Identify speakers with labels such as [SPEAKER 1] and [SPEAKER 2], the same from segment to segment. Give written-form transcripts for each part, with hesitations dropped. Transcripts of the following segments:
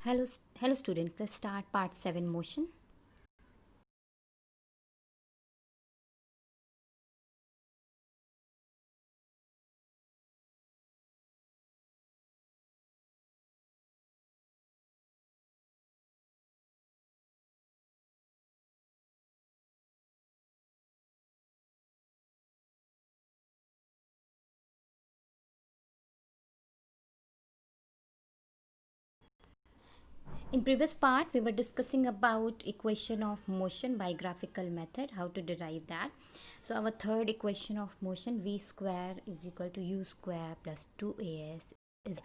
[SPEAKER 1] Hello students, let's start part 7 motion. In previous part, we were discussing about equation of motion by graphical method, how to derive that. So our third equation of motion, v square is equal to u square plus 2as is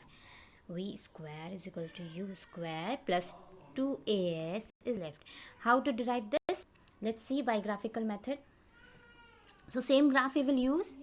[SPEAKER 1] v square is equal to u square plus 2as is left. How to derive this? Let's see by graphical method. So same graph we will use.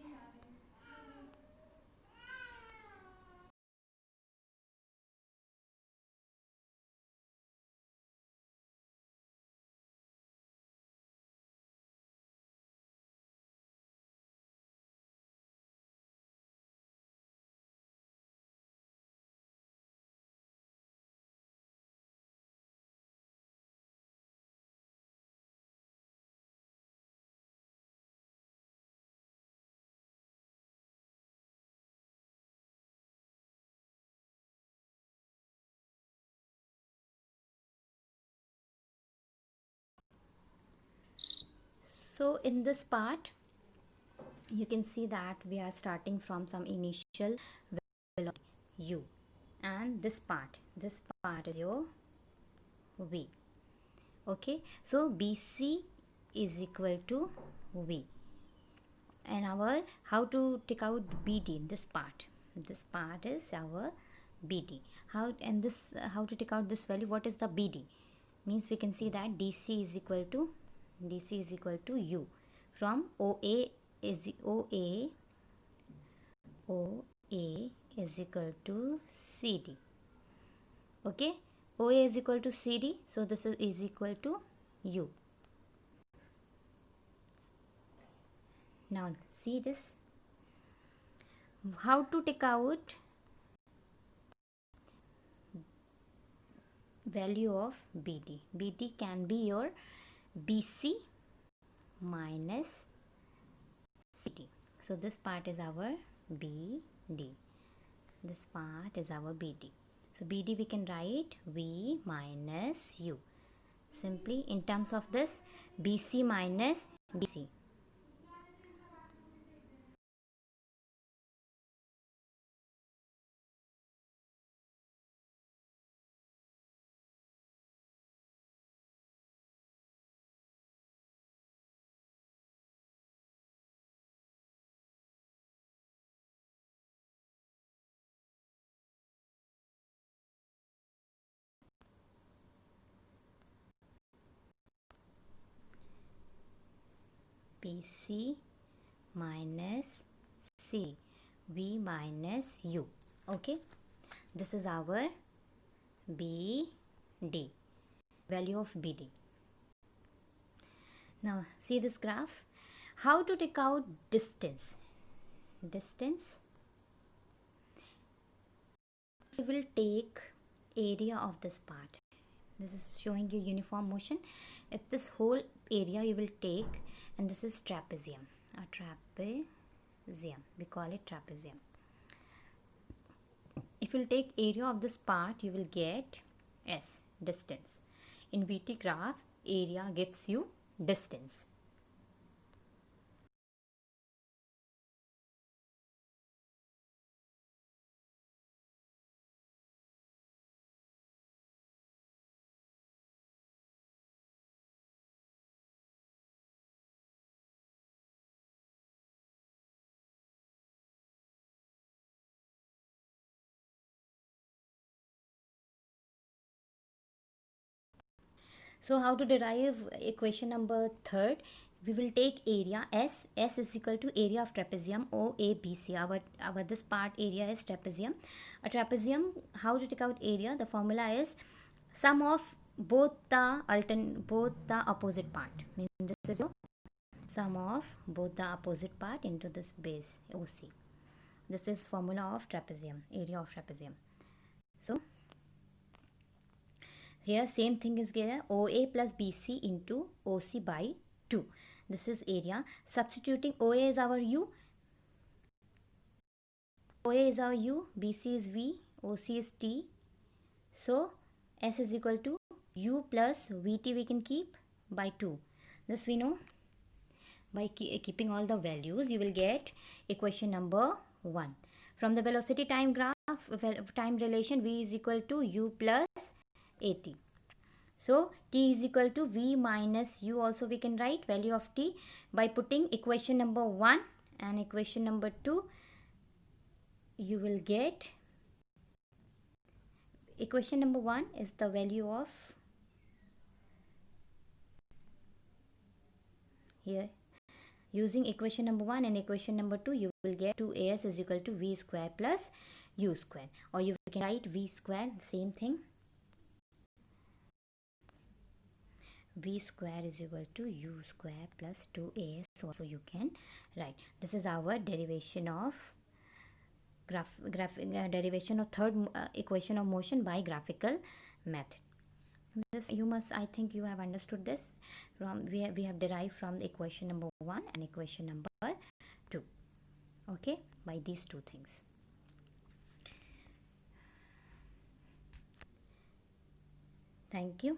[SPEAKER 1] So in this part, you can see that we are starting from some initial velocity u, and this part is your v. Okay, so bc is equal to v, and our how to take out bd, this part is our bd. How, and this how to take out this value, what is the bd? Means we can see that dc is equal to u from oa is OA is equal to CD. Okay, OA is equal to CD, so this is equal to U. Now see this. How to take out value of BD? BD can be your BC minus CD. So this part is our BD. This part is our BD. So BD we can write V minus U. Simply in terms of this, BC minus DC. BC minus C, V minus U. Okay, this is our BD, value of BD. Now see this graph. How to take out distance? We will take area of this part. This is showing you uniform motion. If this whole area you will take, and this is trapezium, we call it trapezium. If you take area of this part, you will get S, distance. In VT graph, area gives you distance. So how to derive equation number third? We will take area S. S is equal to area of trapezium OABC. Our this part area is trapezium. A trapezium, how to take out area? The formula is sum of both the opposite part. Means this is your sum of both the opposite part into this base OC. This is formula of trapezium, area of trapezium. So Here same thing is given, OA plus BC into OC by 2. This is area. Substituting, OA is our U, OA is our U, BC is V, OC is T. So S is equal to U plus VT we can keep by 2. This we know. By keeping all the values, you will get equation number 1. From the velocity time graph, time relation, V is equal to U plus AT. So T is equal to V minus U, also we can write value of T by putting equation number 1 and equation number 2. You will get equation number 1 is the value of, here using equation number 1 and equation number 2, you will get 2as is equal to V square plus U square, or you can write V square, same thing. V square is equal to U square plus 2as, also you can write. This is our derivation of derivation of third equation of motion by graphical method. This you must, I think you have understood this. From we have derived from the equation number 1 and equation number 2. Okay, by these two things. Thank you.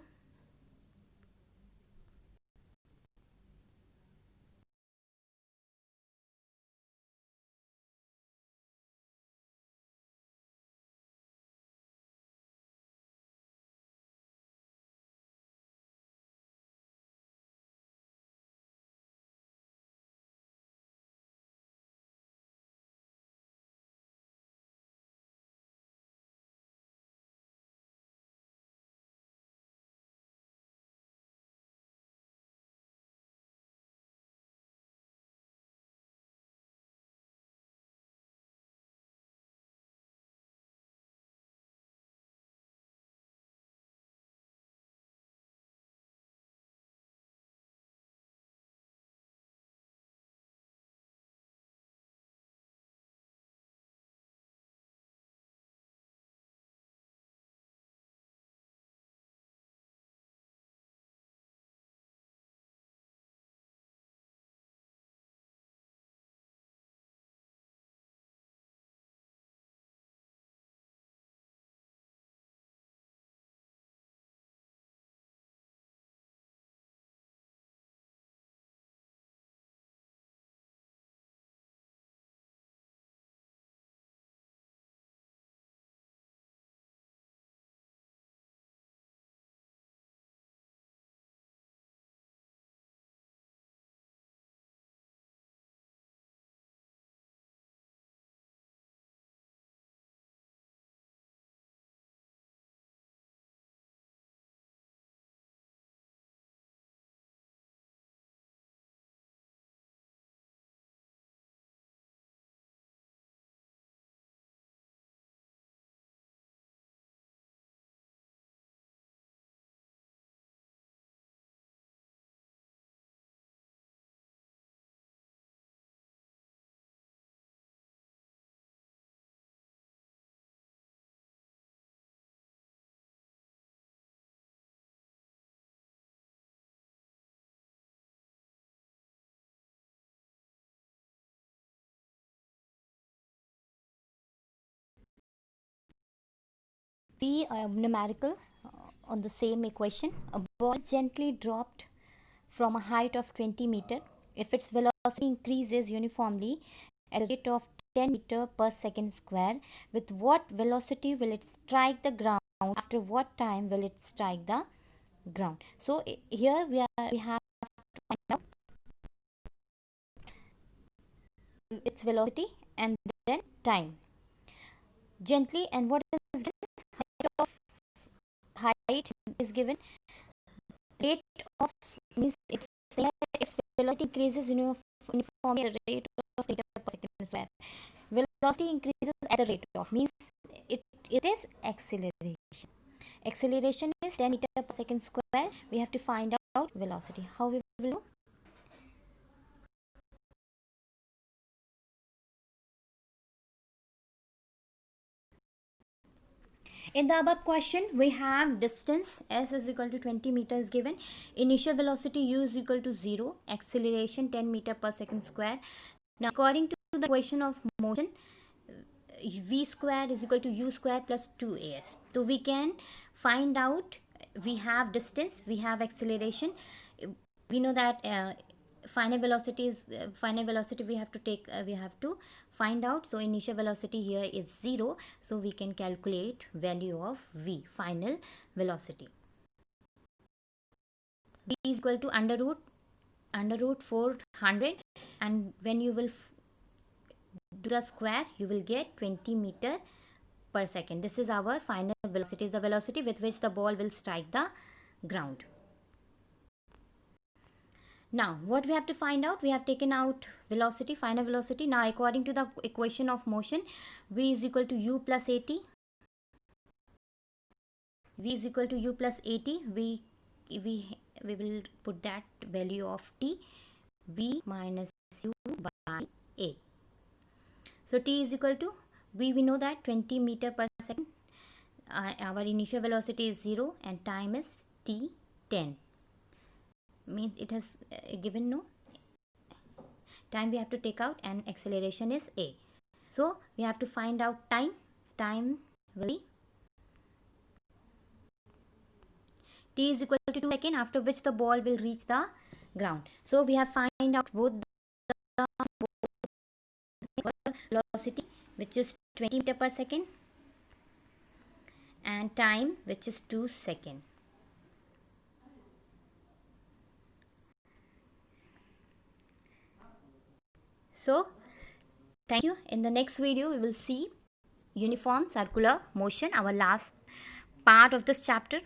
[SPEAKER 1] Be numerical on the same equation. A ball is gently dropped from a height of 20 meter. If its velocity increases uniformly at a rate of 10 meter per second square, with what velocity will it strike the ground? After what time will it strike the ground? So here we have to find out its velocity and then time. Gently, and what is given? Height is given. Rate of means its velocity increases uniformly at the rate of meter per second square. Velocity increases at the rate of means it is acceleration. Acceleration is 10 meter per second square. We have to find out velocity. How we will do? In the above question, we have distance s is equal to 20 meters given, initial velocity u is equal to 0, acceleration 10 meter per second square. Now, according to the equation of motion, v square is equal to u square plus 2as. So we can find out, we have distance, we have acceleration. We know that finite velocity is finite velocity we have to take, we have to find out. So initial velocity here is 0, so we can calculate value of v, final velocity. V is equal to under root 400, and when you will do the square, you will get 20 meter per second. This is our final velocity, is the velocity with which the ball will strike the ground. Now, what we have to find out, we have taken out velocity, final velocity. Now, according to the equation of motion, v is equal to u plus at. V is equal to u plus at. We will put that value of t, v minus u by a. So t is equal to, we know that 20 meter per second. Our initial velocity is 0 and time is t 10. Means it has given no time, we have to take out, and acceleration is a. So we have to find out time. Time will be t is equal to 2 seconds, after which the ball will reach the ground. So we have find out both the velocity, which is 20 meter per second, and time, which is 2 seconds. So thank you. In the next video, we will see uniform circular motion, our last part of this chapter.